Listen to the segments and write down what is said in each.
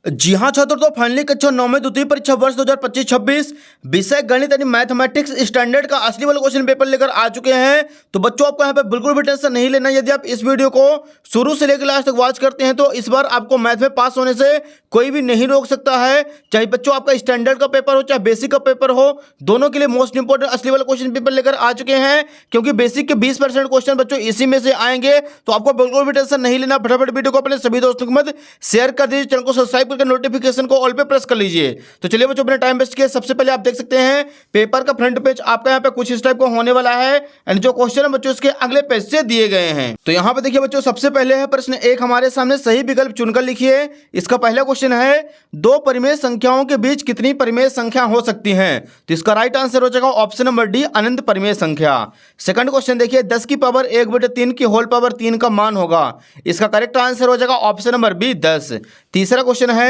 जी हाँ छात्रों, तो फाइनली कक्षा 9 में द्वितीय परीक्षा वर्ष 2025-26 विषय गणित यानी मैथमेटिक्स स्टैंडर्ड का असली वाला क्वेश्चन पेपर लेकर आ चुके हैं। तो बच्चों, आपको यहाँ पे बिल्कुल भी टेंशन नहीं लेना। यदि आप इस वीडियो को शुरू से लेकर लास्ट तक वॉच करते हैं तो इस बार आपको मैथ में पास होने से कोई भी नहीं रोक सकता है। चाहे बच्चों आपका स्टैंडर्ड का पेपर हो चाहे बेसिक का पेपर हो, दोनों के लिए मोस्ट इंपोर्टेंट असली वाला क्वेश्चन पेपर लेकर आ चुके हैं। क्योंकि बेसिक के 20% क्वेश्चन बच्चों इसी में से आएंगे, तो आपको बिल्कुल भी टेंशन नहीं लेना। फटाफट वीडियो को अपने सभी दोस्तों के मध्य शेयर कर दीजिए, चैनल को सब्सक्राइब करके नोटिफिकेशन को ऑल पे प्रेस कर लीजिए। तो चलिए बच्चों, अपना टाइम वेस्ट किए सबसे पहले आप देख सकते हैं पेपर का फ्रंट पेज आपका यहाँ पे कुछ इस टाइप का होने वाला है। एंड जो क्वेश्चन है बच्चों इसके अगले पेज से दिए गए हैं। तो यहाँ पे देखिए बच्चों, सबसे पहले है प्रश्न 1 हमारे सामने, सही विकल्प चुनकर लिखिए। इसका पहला क्वेश्चन है, दो परिमेय संख्याओं के बीच कितनी परिमेय संख्या हो सकती है? तो इसका राइट आंसर हो जाएगा ऑप्शन नंबर डी, अनंत परिमेय संख्या। सेकंड क्वेश्चन देखिए, 10 की पावर 1/3 की होल पावर 3 का मान होगा। इसका करेक्ट आंसर हो जाएगा ऑप्शन नंबर बी, 10। तीसरा क्वेश्चन है,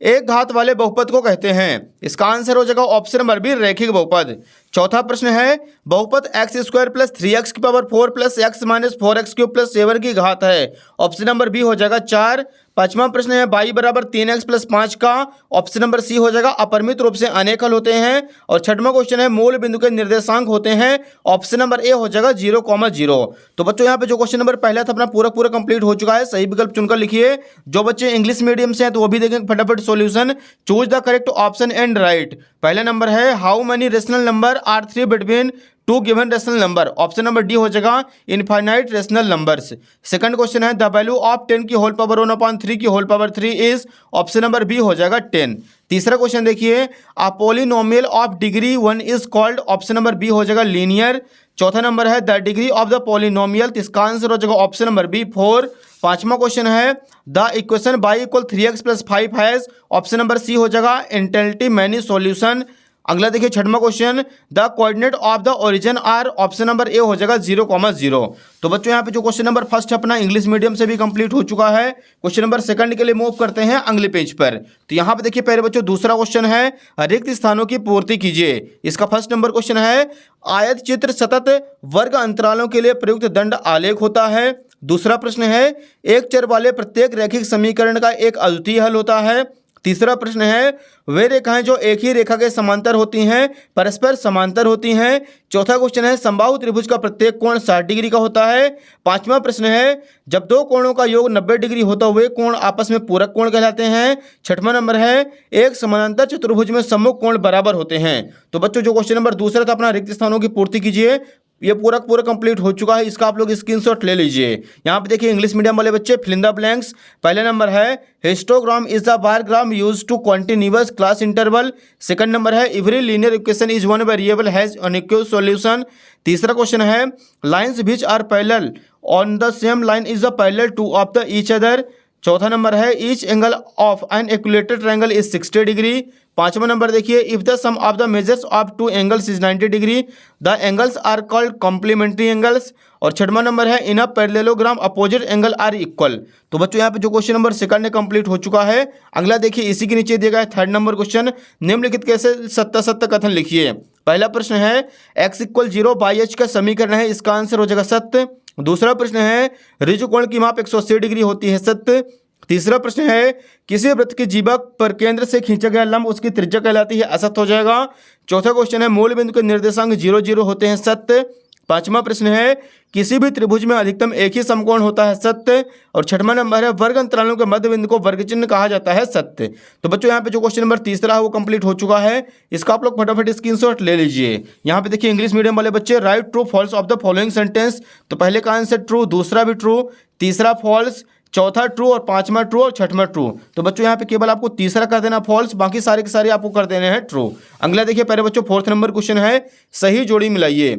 एक घात वाले बहुपद को कहते हैं। इसका आंसर हो जाएगा ऑप्शन नंबर बी, रैखिक बहुपद। चौथा प्रश्न है, बहुपद x² + 3x की पावर 4 + x - 4x³ + 7 की घात है। ऑप्शन नंबर बी हो जाएगा 4। पांचवा प्रश्न है, y = 3x + 5 का। ऑप्शन नंबर सी हो जाएगा अपरिमित रूप से अनेक हल होते हैं। और छठवां क्वेश्चन है, मूल बिंदु के निर्देशांक होते हैं। ऑप्शन नंबर ए हो जाएगा 0,0। तो बच्चों यहाँ पे जो क्वेश्चन नंबर पहला था अपना पूरा कंप्लीट हो चुका है। सही विकल्प चुनकर लिखिए। जो बच्चे इंग्लिश मीडियम से हैं तो वो भी देखेंगे फटाफट solution. Choose the correct option and right. पहला नंबर है, how many rational number are 3 between two given rational number. Option number D हो जाएगा infinite rational numbers. Second question है, द वैल्यू ऑफ 10 की होल पावर 1/3 की whole power 3 is. Option number B हो जाएगा 10। तीसरा क्वेश्चन देखिए, a polynomial of degree 1 is called. Option number B हो जाएगा लीनियर। चौथा नंबर है, the degree of the polynomial. इसका आंसर हो जाएगा ऑप्शन नंबर बी, 4। पांचवा क्वेश्चन है, the equation y = 3x + 5 has. Option number C हो जाएगा इंटेंटिव मैनी सॉल्यूशन। अगला देखिए छठवां question, the coordinate of the origin are. Option number A हो जाएगा 0,0। तो बच्चों यहाँ पे जो क्वेश्चन नंबर फर्स्ट अपना इंग्लिश मीडियम से भी कंप्लीट हो चुका है। क्वेश्चन नंबर सेकंड के लिए मूव करते हैं अगले पेज पर। तो यहाँ पे देखिए पहले बच्चों दूसरा क्वेश्चन है, रिक्त स्थानों की पूर्ति कीजिए। इसका फर्स्ट नंबर क्वेश्चन है, आयत चित्र सतत वर्ग अंतरालों के लिए प्रयुक्त दंड आलेख होता है। दूसरा प्रश्न है, एक चर वाले प्रत्येक रैखिक समीकरण का एक अद्वितीय हल होता है। तीसरा प्रश्न है, वे रेखाएं जो एक ही रेखा के समांतर होती हैं परस्पर समांतर होती हैं। चौथा क्वेश्चन है, समबाहु त्रिभुज का प्रत्येक कोण 60 डिग्री का होता है। पांचवा प्रश्न है, जब दो कोणों का योग 90 डिग्री होता हुए कोण आपस में पूरक कोण कहलाते हैं। छठवां नंबर है, एक समानांतर चतुर्भुज में सम्मुख कोण बराबर होते हैं। तो बच्चों जो क्वेश्चन नंबर दूसरा था अपना रिक्त स्थानों की पूर्ति कीजिए, ये पूरा कंप्लीट हो चुका है। इसका आप लोग स्क्रीनशॉट ले लीजिए। यहाँ पे देखिए इंग्लिश मीडियम वाले बच्चे फिल इन द ब्लैंक्स। पहला नंबर है, histogram is the bar gram use to continuous class interval. Second number है, every linear equation is one variable has unequal solution. तीसरा क्वेश्चन है, lines which are parallel on the same line is the parallel to of the each other. चौथा number है, each angle of an equilateral triangle is 60 degree. पांचवा number देखिए, if the some of the measures of two angles is 90 degree the angles are called complementary angles. और छठवां number है, in a parallelogram opposite angle are equal. तो बच्चों यहाँ पे जो क्वेश्चन नंबर सेकंड ने कंप्लीट हो चुका है। अगला देखिए इसी के नीचे दिया गया है थर्ड नंबर क्वेश्चन, निम्नलिखित कैसे सत्य कथन लिखिए। पहला प्रश्न है, x = 0 y h का समीकरण है। इसका आंसर हो जाएगा सत्य। दूसरा प्रश्न है, ऋजु कोण की माप 180 डिग्री होती है, सत्य। तीसरा प्रश्न है, किसी वृत्त के जीवक पर केंद्र से खींचा गया लंब उसकी त्रिज्या कहलाती है, असत्य हो जाएगा। चौथा क्वेश्चन है, मूल बिंदु के निर्देशांक 0, 0 होते हैं, सत्य। पांचवा प्रश्न है, किसी भी त्रिभुज में अधिकतम एक ही समकोण होता है, सत्य। और छठवां नंबर है, वर्ग अंतरालों के मध्य बिंदु को वर्ग चिन्ह कहा जाता है, सत्य। तो बच्चों यहाँ पे जो क्वेश्चन नंबर तीसरा है वो कंप्लीट हो चुका है। इसका आप लोग फटाफट स्क्रीनशॉट ले लीजिए। यहाँ पे देखिए इंग्लिश मीडियम वाले बच्चे, write true false of the following sentence. तो पहले का आंसर ट्रू, दूसरा भी ट्रू, तीसरा फॉल्स, चौथा ट्रू और पांचवा ट्रू और छठवां ट्रू। तो बच्चों यहाँ पे केवल आपको तीसरा कर देना फॉल्स, बाकी सारे के सारे आपको कर देने हैं ट्रू। अगला देखिए पहले बच्चों फोर्थ नंबर क्वेश्चन है, सही जोड़ी मिलाइए।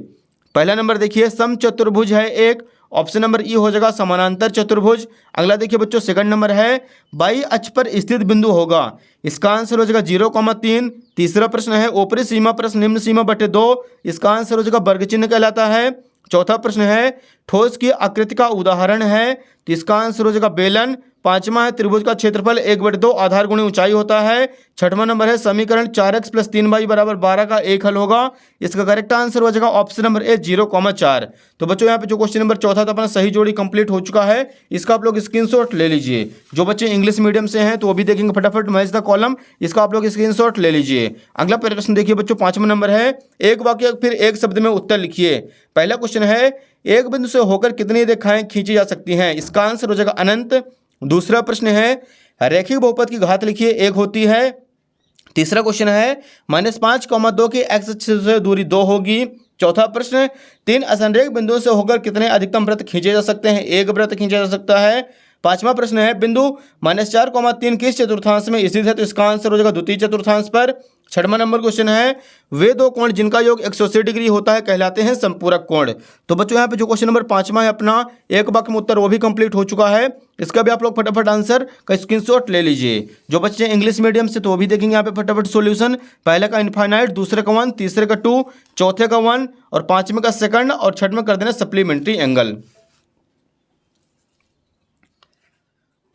पहला नंबर देखिए, समचतुर्भुज है एक। ऑप्शन नंबर ई हो जाएगा समानांतर चतुर्भुज। अगला देखिए बच्चों सेकंड नंबर है, बाई अक्ष पर स्थित बिंदु होगा। इसका आंसर हो जाएगा 0,3। तीसरा प्रश्न है, ऊपरी सीमा प्लस निम्न सीमा बटे 2। इसका आंसर हो जाएगा वर्ग चिन्ह कहलाता है। चौथा प्रश्न है, ठोस की आकृति का उदाहरण है, तो इसका आंसर हो जाएगा बेलन। पांचवा है त्रिभुज का क्षेत्रफल 1/2 आधार गुणी ऊंचाई होता है। छठवां नंबर है समीकरण 4x + 3y = 12 का एक हल होगा। इसका करेक्ट आंसर हो जाएगा ऑप्शन नंबर ए 0,4। तो बच्चों यहाँ पे जो क्वेश्चन नंबर चौथा था अपना सही जोड़ी कंप्लीट हो चुका है। इसका आप लोग स्क्रीनशॉट ले लीजिए। जो बच्चे इंग्लिश मीडियम से हैं तो वो भी देखेंगे फटाफट मैच द कॉलम, इसका आप लोग स्क्रीनशॉट ले लीजिए। अगला प्रश्न देखिए बच्चों, पांचवा नंबर है, एक वाक्य फिर एक शब्द में उत्तर लिखिए। पहला क्वेश्चन है, एक बिंदु से होकर कितनी रेखाएं खींची जा सकती हैं? इसका आंसर हो जाएगा अनंत। दूसरा प्रश्न है, रैखिक बहुपद की घात लिखिए, एक होती है। तीसरा क्वेश्चन है, -5,2 की x अक्ष से दूरी 2 होगी। चौथा प्रश्न, 3 असंरेख बिंदुओं से होकर कितने अधिकतम वृत्त खींचे जा सकते हैं? एक वृत्त खींचा जा सकता है। पांचवा प्रश्न है, बिंदु -4,3 किस चतुर्थांश में स्थित है? तो इसका आंसर हो जाएगा द्वितीय चतुर्थांश पर। छठवां नंबर क्वेश्चन है, वे दो कोण जिनका योग 180 डिग्री होता है कहलाते हैं संपूरक कोण। तो बच्चों यहाँ पे जो क्वेश्चन नंबर पांचवा है अपना एक वाक्य में उत्तर वो भी कंप्लीट हो चुका है। इसका भी आप लोग फटाफट आंसर का स्क्रीनशॉट ले लीजिए। जो बच्चे इंग्लिश मीडियम से तो वो भी देखेंगे यहाँ पे फटाफट सॉल्यूशन। पहले का इनफाइनाइट, दूसरे का 1, तीसरे का 2, चौथे का 1 और पांचवें का सेकंड और छठवें कर देना सप्लीमेंट्री एंगल।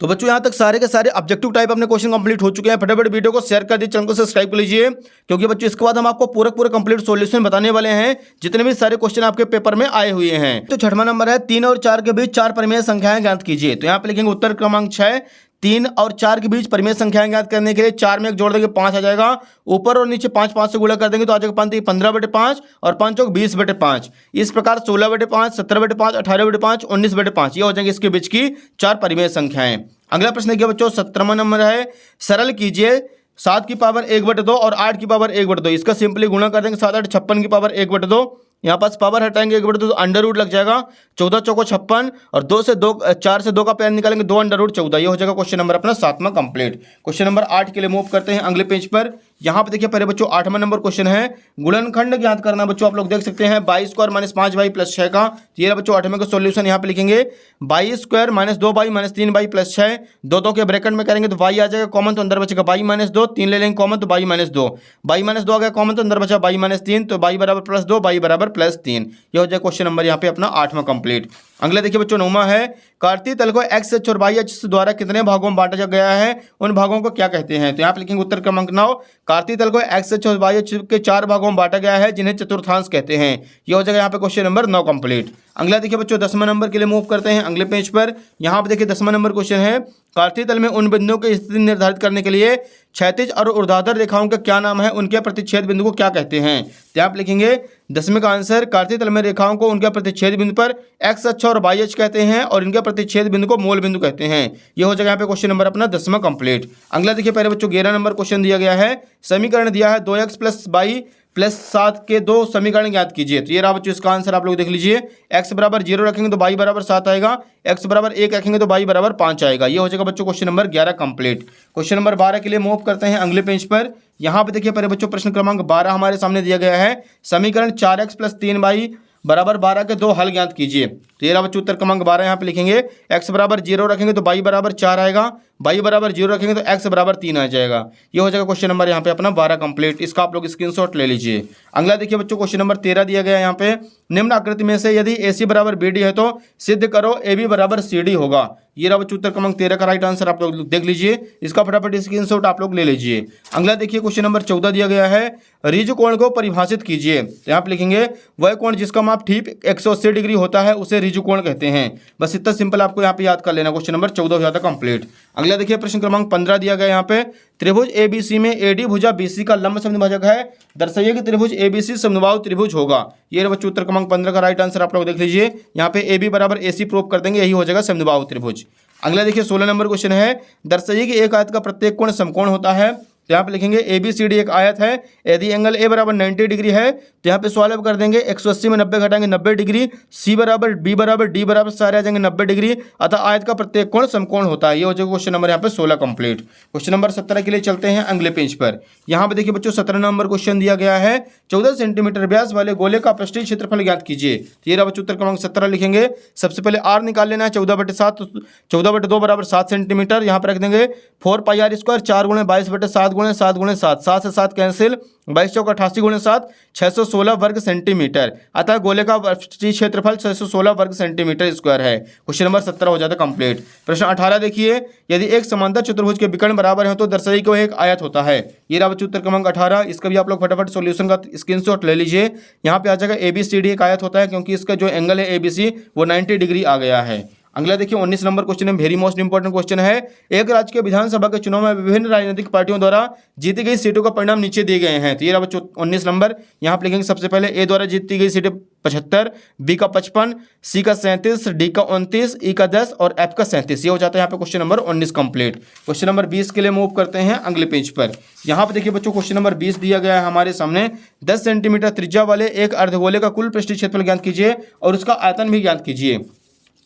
तो बच्चों यहाँ तक सारे के सारे ऑब्जेक्टिव टाइप अपने क्वेश्चन कंप्लीट हो चुके हैं। फटाफट वीडियो को शेयर कर दीजिए, चैनल को सब्सक्राइब कर लीजिए, क्योंकि बच्चों इसके बाद हम आपको पूरा कंप्लीट सॉल्यूशन बताने वाले हैं जितने भी सारे क्वेश्चन आपके पेपर में आए हुए हैं। तो छठवां नंबर है, 3 और 4 के बीच 4 परिमेय संख्याएं ज्ञात कीजिए। तो यहाँ पे लिखेंगे उत्तर क्रमांक 6। 3 और 4 के बीच परिमेय संख्याएं ज्ञात करने के लिए 4 में 1 जोड़ देंगे 5 आ जाएगा। ऊपर और नीचे 5 से गुणा कर देंगे तो आ जाएगा 15/5 और 5 चौक 20/5। इस प्रकार 16/5, 17/5, 18/5, 19/5 ये हो जाएंगे इसके बीच की 4 परिमेय संख्याएं। अगला प्रश्न देखिए बच्चों, 17वां नंबर है, सरल कीजिए 7 की पावर 1/2 और 8 की पावर 1/2। इसका सिंपली गुणा कर देंगे, 7 8 56 की पावर 1/2। यहाँ पास पावर हटाएंगे 1/2 तो अंडर रूट लग जाएगा। 14 चौको 56 और 4 से 2 का पेयर निकालेंगे 2 अंडर रूट 14। ये हो जाएगा क्वेश्चन नंबर अपना 7वां कंप्लीट। क्वेश्चन नंबर 8 के लिए मूव करते हैं अगले पेज पर। यहाँ पे देखिए पहले बच्चों 8वां नंबर क्वेश्चन है, गुणनखंड ज्ञात करना। बच्चों आप लोग देख सकते हैं 22² - 5y + 6 का। तो ये बच्चों 8वें का सॉल्यूशन यहाँ पे लिखेंगे 22² - 2y - 3y + 6। 2 के ब्रैकेट में करेंगे तो y आ जाएगा कॉमन, तो अंदर बचेगा y - 2। 3 ले लेंगे कॉमन तो y - 2। y - 2 आ गया कॉमन तो अंदर बचा y - 3, तो y = +2, y = +3। ये हो जाएगा क्वेश्चन नंबर यहाँ पे अपना 8वां कंप्लीट। अगले देखिए बच्चों 9वां है, कार्तीय तल को x अक्ष और y अक्ष द्वारा कितने भागों में बांटा गया है? उन भागों को क्या कहते हैं? तो यहाँ पे लिखेंगे उत्तर क्रमांक 9। कार्तीय तल को x अक्ष और y अक्ष के 4 भागों में बांटा गया है जिन्हें चतुर्थांश कहते हैं। ये हो जाएगा यहाँ पे क्वेश्चन नंबर 9 कंप्लीट। अगला देखिए बच्चों 10वां नंबर के लिए मूव करते हैं अगले पेज पर। यहाँ पे देखिए 10वां नंबर क्वेश्चन है, कार्तीय तल में उन बिंदुओं की स्थिति निर्धारित करने के लिए क्षैतिज और ऊर्ध्वाधर रेखाओं का क्या नाम है? उनके प्रतिच्छेद बिंदु को क्या कहते हैं? तो आप लिखेंगे 10वें का आंसर, कार्तीय तल में रेखाओं को उनके प्रतिच्छेद बिंदु पर x अक्ष और y अक्ष कहते हैं और इनके प्रतिच्छेद बिंदु को मूल बिंदु कहते हैं। ये हो जाएगा यहाँ पे क्वेश्चन नंबर अपना 10वां कंप्लीट। अगला देखिए पहले बच्चों 11 नंबर क्वेश्चन दिया गया है, समीकरण दिया है 2x + y + 7 के 2 समीकरण ज्ञात कीजिए। तो ये रहा बच्चों इसका आंसर, आप लोग देख लीजिए। x = 0 रखेंगे तो y = 7 आएगा, x = 1 रखेंगे तो y = 5 आएगा। ये हो जाएगा बच्चों question number 11 complete. Question number 12 के लिए मूव करते हैं अगले पेज पर। यहाँ पे देखिए पहले बच्चों प्रश्न क्रमांक 12 हमारे सामने दिया गया है, समीकरण 4x + 3y = 12 के 2 हल ज्ञात कीजिए। तो ये रहा बच्चों उत्तर क्रमांक 12। यहाँ पे लिखेंगे x = 0 रखेंगे तो y = 4 आएगा, y = 0 रखेंगे तो x = 3 आ जाएगा। ये हो जाएगा क्वेश्चन नंबर यहाँ पे अपना 12 कंप्लीट। इसका आप लोग स्क्रीनशॉट ले लीजिए। अगला देखिए बच्चों क्वेश्चन नंबर 13 दिया गया है यहाँ पे, निम्न आकृति में से यदि AC = BD है तो सिद्ध करो AB = CD होगा। ये रहा बच्चों उत्तर क्रमांक 13 का राइट आंसर, आप लोग देख लीजिए। इसका फटाफट स्क्रीनशॉट आप लोग ले लीजिए। अगला देखिए क्वेश्चन नंबर 14 दिया गया है, ऋजु कोण को परिभाषित कीजिए। तो यहाँ पे लिखेंगे वह कोण जिसका माप ठीक 180 डिग्री होता है उसे ऋजु कोण कहते हैं। बस इतना सिंपल आपको यहाँ पे याद कर लेना। क्वेश्चन नंबर 14 हो जाता कंप्लीट। अगला देखिए प्रश्न क्रमांक 15 दिया गया यहाँ पे, त्रिभुज ABC में AD भुजा BC का लंब समद्विभाजक है, दर्शाइए कि त्रिभुज ABC समद्विबाहु त्रिभुज होगा। ये बच्चों उत्तर क्रमांक 15 का राइट आंसर, आप लोग देख लीजिए। यहाँ पे AB = AC प्रूव कर देंगे, यही हो जाएगा समद्विबाहु त्रिभुज। अगला देखिए 16 नंबर क्वेश्चन है, दर्शाइए कि एक आयत का प्रत्येक कोण समकोण होता है। तो यहाँ पे लिखेंगे ABCD एक आयत है, यदि एंगल A = 90 डिग्री है तो यहाँ पे सॉल्व कर देंगे, 180 में 90 घटाएंगे 90 डिग्री, C = B = D = सारे आ जाएंगे 90 डिग्री, अतः आयत का प्रत्येक कोण समकोण होता है। ये हो जाएगा क्वेश्चन नंबर यहाँ पे 16 कंप्लीट। क्वेश्चन नंबर 17 के लिए चलते हैं अगले पेज पर। यहाँ पे देखिए बच्चों 17 नंबर क्वेश्चन दिया गया है, 14 सेंटीमीटर व्यास वाले गोले का पृष्ठीय क्षेत्रफल ज्ञात कीजिए। तो ये रहा बच्चों उत्तर क्रमांक 17 लिखेंगे। सबसे पहले R निकाल लेना है, 14/7, 14/2 = 7 सेंटीमीटर। यहाँ पर रख देंगे 4πr², 4 × 22/7 गुणे 7 गुणे 7, 7 से 7 कैंसिल, 22 चौक 88 गुणे 7 616 वर्ग सेंटीमीटर। अतः गोले का पृष्ठीय क्षेत्रफल 616 वर्ग सेंटीमीटर स्क्वायर है। क्वेश्चन नंबर 17 हो जाता है कंप्लीट। प्रश्न 18 देखिए, यदि एक समांतर चतुर्भुज के विकर्ण बराबर है तो दर्शाइए कि वह एक आयत होता है। ये रहा बच्चों उत्तर क्रमांक 18। इसका भी आप लोग फटाफट सॉल्यूशन का स्क्रीनशॉट ले लीजिए। यहाँ पे आ जाएगा ABCD एक आयत होता है, क्योंकि इसका जो एंगल है ABC वो 90 डिग्री आ गया है। अगला देखिए 19 नंबर क्वेश्चन है, वेरी मोस्ट इंपॉर्टेंट क्वेश्चन है। एक राज्य के विधानसभा के चुनाव में विभिन्न राजनीतिक पार्टियों द्वारा जीती गई सीटों का परिणाम नीचे दिए गए हैं। तो ये रहा बच्चों 19 नंबर। यहाँ पे लिखेंगे सबसे पहले ए द्वारा जीती गई सीटें 75, बी का 55, सी का 37, डी का 29, ई का 10 और एफ का 37। ये हो जाता है यहाँ पे question number 19 complete. Question number 20 के लिए मूव करते हैं अगले पेज पर। यहाँ पे देखिए बच्चों क्वेश्चन नंबर 20 दिया गया है हमारे सामने। 10 सेंटीमीटर त्रिज्या वाले एक अर्धगोले का कुल पृष्ठीय क्षेत्रफल ज्ञात कीजिए और उसका आयतन भी ज्ञात कीजिए।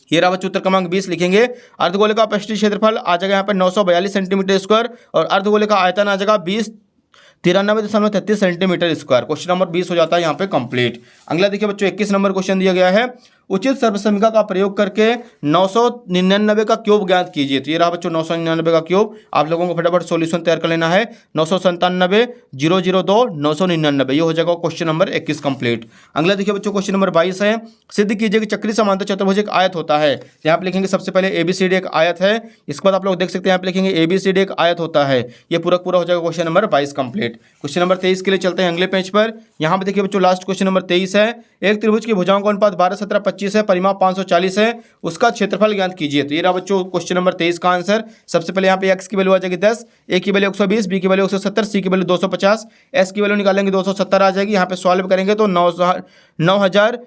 ये रहा बच्चों उत्तर क्रमांक 20 लिखेंगे। अर्धगोले का पृष्ठीय क्षेत्रफल आ जाएगा यहाँ पर 942 सेंटीमीटर स्क्वायर और अर्धगोले का आयतन आ जाएगा 93.33 सेंटीमीटर स्क्वायर। क्वेश्चन नंबर 20 हो जाता है यहाँ पे कंप्लीट। अगला देखिए बच्चों 21 नंबर क्वेश्चन दिया गया है, उचित सर्वसमीका का प्रयोग करके 999 का क्यूब ज्ञात कीजिए। तो ये रहा बच्चों 999 का क्यूब। आप लोगों को फटाफट सॉल्यूशन तैयार कर लेना है। 997, 002, 999, ये हो जाएगा क्वेश्चन नंबर 21 कंप्लीट। अगला देखिए बच्चों क्वेश्चन नंबर 22 है, सिद्ध कीजिए कि चक्रीय समांतर चतुर्भुज एक आयत होता है। यहाँ पे लिखेंगे सबसे पहले ABCD एक आयत है। इसके बाद आप लोग देख सकते हैं यहाँ पे लिखेंगे ABCD एक आयत होता है। ये पूरा हो जाएगा question number 22 complete. Question number 23 के लिए चलते हैं अगले पेज पर। यहाँ पे देखिए बच्चों लास्ट क्वेश्चन नंबर 23 है, एक त्रिभुज की भुजाओं का अनुपात 12, 17, 25 है, परिमाप 540 है, उसका क्षेत्रफल ज्ञात कीजिए। तो ये रहा बच्चों क्वेश्चन नंबर 23 का आंसर। सबसे पहले यहाँ पे x की वैल्यू आ जाएगी 10, a की वैल्यू 120, b की वैल्यू 170, c की वैल्यू 250, s की वैल्यू निकालेंगे 270 आ जाएगी। यहाँ पे सॉल्व करेंगे तो 9000,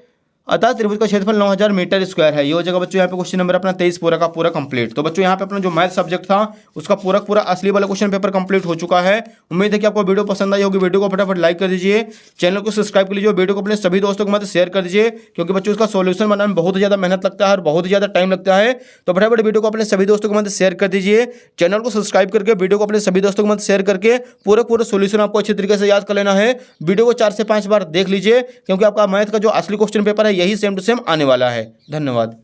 अतः त्रिभुज का क्षेत्रफल 9000 मीटर स्क्वायर है। ये हो जाएगा बच्चों यहाँ पे क्वेश्चन नंबर अपना 23 पूरा का पूरा कंप्लीट। तो बच्चों यहाँ पे अपना जो मैथ सब्जेक्ट था उसका पूरा असली वाला क्वेश्चन पेपर कंप्लीट हो चुका है। उम्मीद है कि आपको वीडियो पसंद आई होगी। वीडियो को फटाफट लाइक कर दीजिए, चैनल को सब्सक्राइब कर लीजिए, वीडियो को अपने सभी दोस्तों के साथ शेयर कर दीजिए, क्योंकि बच्चों उसका सोल्यूशन बनाने में बहुत ही ज़्यादा मेहनत लगता है और बहुत ही ज़्यादा टाइम लगता है। तो फटाफट वीडियो को अपने सभी दोस्तों के साथ शेयर कर दीजिए, चैनल को सब्सक्राइब करके वीडियो को अपने सभी दोस्तों के साथ शेयर करके पूरा सोल्यूशन आपको अच्छी तरीके से याद कर लेना है। वीडियो को 4 से 5 बार देख लीजिए, क्योंकि आपका मैथ का जो असली क्वेश्चन पेपर है यही सेम टू सेम आने वाला है। धन्यवाद।